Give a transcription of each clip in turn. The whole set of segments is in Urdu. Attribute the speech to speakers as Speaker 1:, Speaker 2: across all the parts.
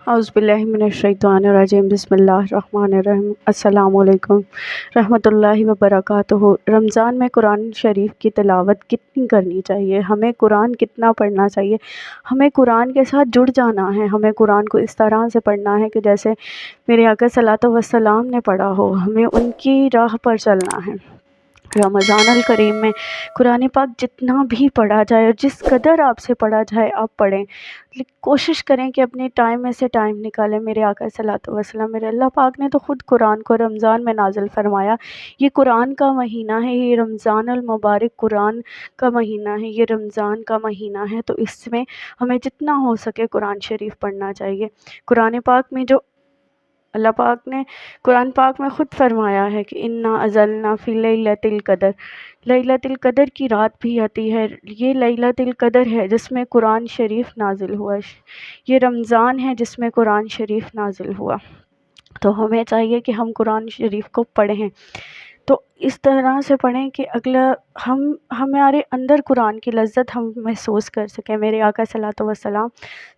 Speaker 1: اعوذ باللہ من الشیطان الرجیم بسم اللہ الرحمن الرحیم السلام علیکم رحمۃ اللہ وبرکاتہ۔ رمضان میں قرآن شریف کی تلاوت کتنی کرنی چاہیے؟ ہمیں قرآن کتنا پڑھنا چاہیے؟ ہمیں قرآن کے ساتھ جڑ جانا ہے۔ ہمیں قرآن کو اس طرح سے پڑھنا ہے کہ جیسے میرے آقا صلی اللہ علیہ وسلم نے پڑھا ہو، ہمیں ان کی راہ پر چلنا ہے۔ رمضان الکریم میں قرآن پاک جتنا بھی پڑھا جائے اور جس قدر آپ سے پڑھا جائے آپ پڑھیں، کوشش کریں کہ اپنے ٹائم میں سے ٹائم نکالیں۔ میرے آقا صلی اللہ علیہ وسلم، میرے اللہ پاک نے تو خود قرآن کو رمضان میں نازل فرمایا۔ یہ قرآن کا مہینہ ہے، یہ رمضان المبارک قرآن کا مہینہ ہے، یہ رمضان کا مہینہ ہے، تو اس میں ہمیں جتنا ہو سکے قرآن شریف پڑھنا چاہیے۔ قرآن پاک میں جو اللہ پاک نے قرآن پاک میں خود فرمایا ہے کہ انا انزلنا فی لیلۃ القدر، لیلۃ القدر کی رات بھی آتی ہے، یہ لیلۃ القدر ہے جس میں قرآن شریف نازل ہوا، یہ رمضان ہے جس میں قرآن شریف نازل ہوا۔ تو ہمیں چاہیے کہ ہم قرآن شریف کو پڑھیں، تو اس طرح سے پڑھیں کہ اگلا ہمارے اندر قرآن کی لذت ہم محسوس کر سکیں۔ میرے آقا صلی اللہ علیہ وسلم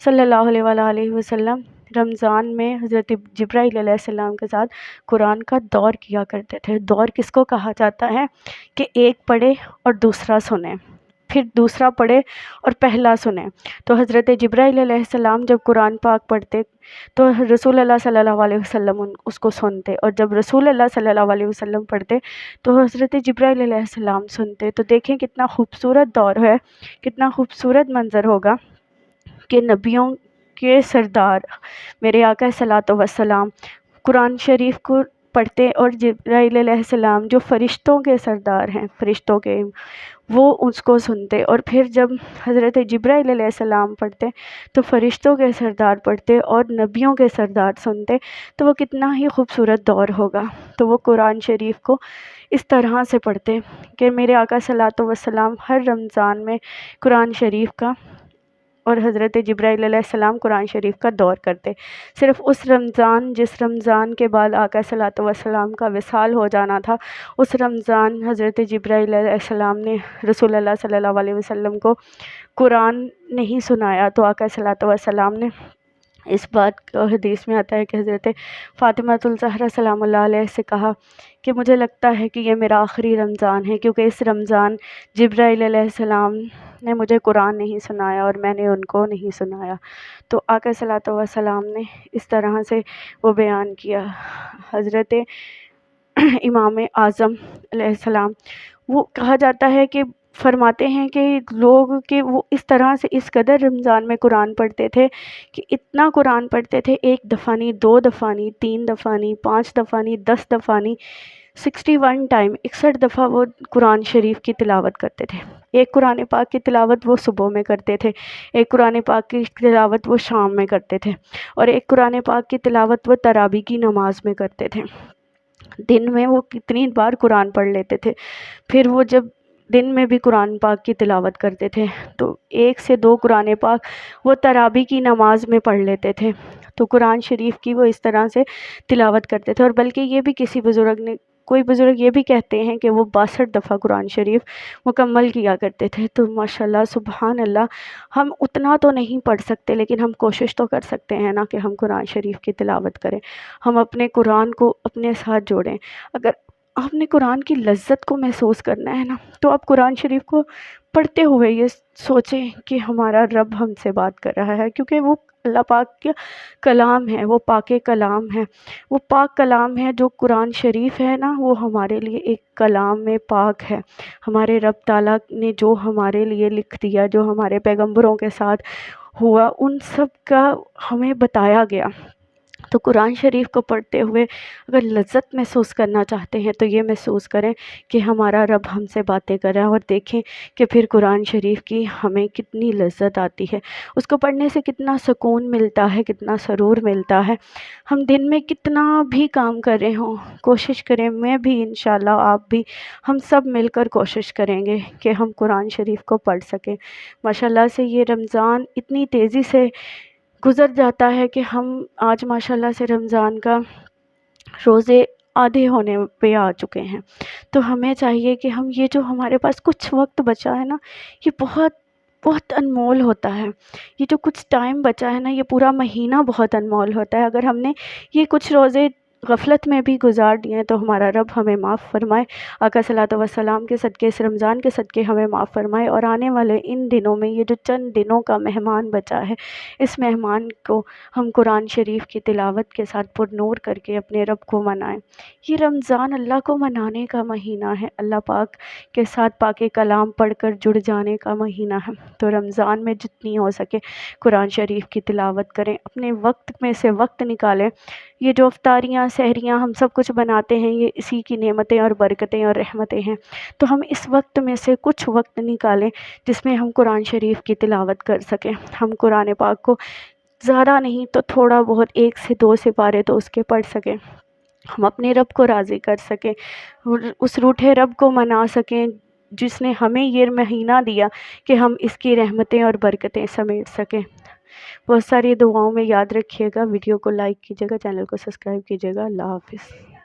Speaker 1: صلی اللہ علیہ وآلہ وسلم رمضان میں حضرت جبرائیل علیہ السلام کے ساتھ قرآن کا دور کیا کرتے تھے۔ دور کس کو کہا جاتا ہے؟ کہ ایک پڑھے اور دوسرا سنے، پھر دوسرا پڑھے اور پہلا سنے۔ تو حضرت جبرائیل علیہ السلام جب قرآن پاک پڑھتے تو رسول اللہ صلی اللہ علیہ وسلم اس کو سنتے، اور جب رسول اللہ صلی اللہ علیہ وسلم پڑھتے تو حضرت جبرائیل علیہ السلام سنتے۔ تو دیکھیں کتنا خوبصورت دور ہے، کتنا خوبصورت منظر ہوگا کہ نبیوں کے سردار میرے آقا صلی اللہ علیہ وسلم قرآن شریف کو پڑھتے، اور جبرائیل علیہ السلام جو فرشتوں کے سردار ہیں، فرشتوں کے، وہ اس کو سنتے، اور پھر جب حضرت جبرائیل علیہ السلام پڑھتے تو فرشتوں کے سردار پڑھتے اور نبیوں کے سردار سنتے۔ تو وہ کتنا ہی خوبصورت دور ہوگا۔ تو وہ قرآن شریف کو اس طرح سے پڑھتے کہ میرے آقا صلی اللہ علیہ وسلم ہر رمضان میں قرآن شریف کا اور حضرت جبرائیل علیہ السلام قرآن شریف کا دور کرتے۔ صرف اس رمضان، جس رمضان کے بعد آقا صلی اللہ علیہ وسلم کا وصال ہو جانا تھا، اس رمضان حضرت جبرائیل علیہ السلام نے رسول اللہ صلی اللہ علیہ وسلم کو قرآن نہیں سنایا، تو آقا صلی اللہ علیہ وسلم نے اس بات کا حدیث میں آتا ہے کہ حضرت فاطمہ الزہرا سلام اللہ علیہ سے کہا کہ مجھے لگتا ہے کہ یہ میرا آخری رمضان ہے، کیونکہ اس رمضان جبرائیل علیہ السلام نے مجھے قرآن نہیں سنایا اور میں نے ان کو نہیں سنایا۔ تو آقا صلی اللہ علیہ وسلم نے اس طرح سے وہ بیان کیا۔ حضرت امام اعظم علیہ السلام، وہ کہا جاتا ہے کہ فرماتے ہیں کہ لوگ کہ وہ اس طرح سے اس قدر رمضان میں قرآن پڑھتے تھے کہ اتنا قرآن پڑھتے تھے، ایک دفعہ نہیں، دو دفعہ نہیں، تین دفعہ نہیں، 5 دفعہ نہیں، 10 دفعہ نہیں، 61 ٹائم، 61 دفعہ وہ قرآن شریف کی تلاوت کرتے تھے۔ ایک قرآن پاک کی تلاوت وہ صبح میں کرتے تھے، ایک قرآن پاک کی تلاوت وہ شام میں کرتے تھے، اور ایک قرآن پاک کی تلاوت وہ تراویح کی نماز میں کرتے تھے۔ دن میں وہ کتنی بار قرآن پڑھ لیتے تھے۔ پھر وہ جب دن میں بھی قرآن پاک کی تلاوت کرتے تھے تو 1 سے 2 قرآن پاک وہ تراویح کی نماز میں پڑھ لیتے تھے۔ تو قرآن شریف کی وہ اس طرح سے تلاوت کرتے تھے، اور بلکہ یہ بھی کسی بزرگ نے، کوئی بزرگ یہ بھی کہتے ہیں کہ وہ 62 دفعہ قرآن شریف مکمل کیا کرتے تھے۔ تو ماشاءاللہ سبحان اللہ، ہم اتنا تو نہیں پڑھ سکتے لیکن ہم کوشش تو کر سکتے ہیں نا کہ ہم قرآن شریف کی تلاوت کریں، ہم اپنے قرآن کو اپنے ساتھ جوڑیں۔ اگر آپ نے قرآن کی لذت کو محسوس کرنا ہے نا، تو آپ قرآن شریف کو پڑھتے ہوئے یہ سوچیں کہ ہمارا رب ہم سے بات کر رہا ہے، کیونکہ وہ اللہ پاک کا کلام ہے، وہ پاک کلام ہے، وہ پاک کلام ہے۔ جو قرآن شریف ہے نا، وہ ہمارے لیے ایک کلام میں پاک ہے۔ ہمارے رب تعالیٰ نے جو ہمارے لیے لکھ دیا، جو ہمارے پیغمبروں کے ساتھ ہوا، ان سب کا ہمیں بتایا گیا۔ تو قرآن شریف کو پڑھتے ہوئے اگر لذت محسوس کرنا چاہتے ہیں تو یہ محسوس کریں کہ ہمارا رب ہم سے باتیں کر رہا ہے، اور دیکھیں کہ پھر قرآن شریف کی ہمیں کتنی لذت آتی ہے، اس کو پڑھنے سے کتنا سکون ملتا ہے، کتنا سرور ملتا ہے۔ ہم دن میں کتنا بھی کام کر رہے ہوں، کوشش کریں، میں بھی انشاءاللہ، آپ بھی، ہم سب مل کر کوشش کریں گے کہ ہم قرآن شریف کو پڑھ سکیں۔ ماشاءاللہ سے یہ رمضان اتنی تیزی سے گزر جاتا ہے کہ ہم آج ماشاءاللہ سے رمضان کا روزے آدھے ہونے پہ آ چکے ہیں۔ تو ہمیں چاہیے کہ ہم یہ جو ہمارے پاس کچھ وقت بچا ہے نا، یہ بہت بہت انمول ہوتا ہے۔ یہ جو کچھ ٹائم بچا ہے نا، یہ پورا مہینہ بہت انمول ہوتا ہے۔ اگر ہم نے یہ کچھ روزے غفلت میں بھی گزار دیے تو ہمارا رب ہمیں معاف فرمائے، آقا صلاۃ وسلام کے صدقے، اس رمضان کے صدقے ہمیں معاف فرمائے، اور آنے والے ان دنوں میں یہ جو چند دنوں کا مہمان بچا ہے، اس مہمان کو ہم قرآن شریف کی تلاوت کے ساتھ پر نور کر کے اپنے رب کو منائیں۔ یہ رمضان اللہ کو منانے کا مہینہ ہے، اللہ پاک کے ساتھ پاک کلام پڑھ کر جڑ جانے کا مہینہ ہے۔ تو رمضان میں جتنی ہو سکے قرآن شریف کی تلاوت کریں، اپنے وقت میں سے وقت نکالیں۔ یہ جو افطاریاں، سحریاں ہم سب کچھ بناتے ہیں، یہ اسی کی نعمتیں اور برکتیں اور رحمتیں ہیں۔ تو ہم اس وقت میں سے کچھ وقت نکالیں جس میں ہم قرآن شریف کی تلاوت کر سکیں، ہم قرآن پاک کو زیادہ نہیں تو تھوڑا بہت 1 سے 2 سپارے تو اس کے پڑھ سکیں، ہم اپنے رب کو راضی کر سکیں، اور اس روٹھے رب کو منا سکیں جس نے ہمیں یہ مہینہ دیا کہ ہم اس کی رحمتیں اور برکتیں سمیٹ سکیں۔ بہت ساری دعاؤں میں یاد رکھیے گا، ویڈیو کو لائک کیجیے گا، چینل کو سبسکرائب کیجیے گا۔ اللہ حافظ۔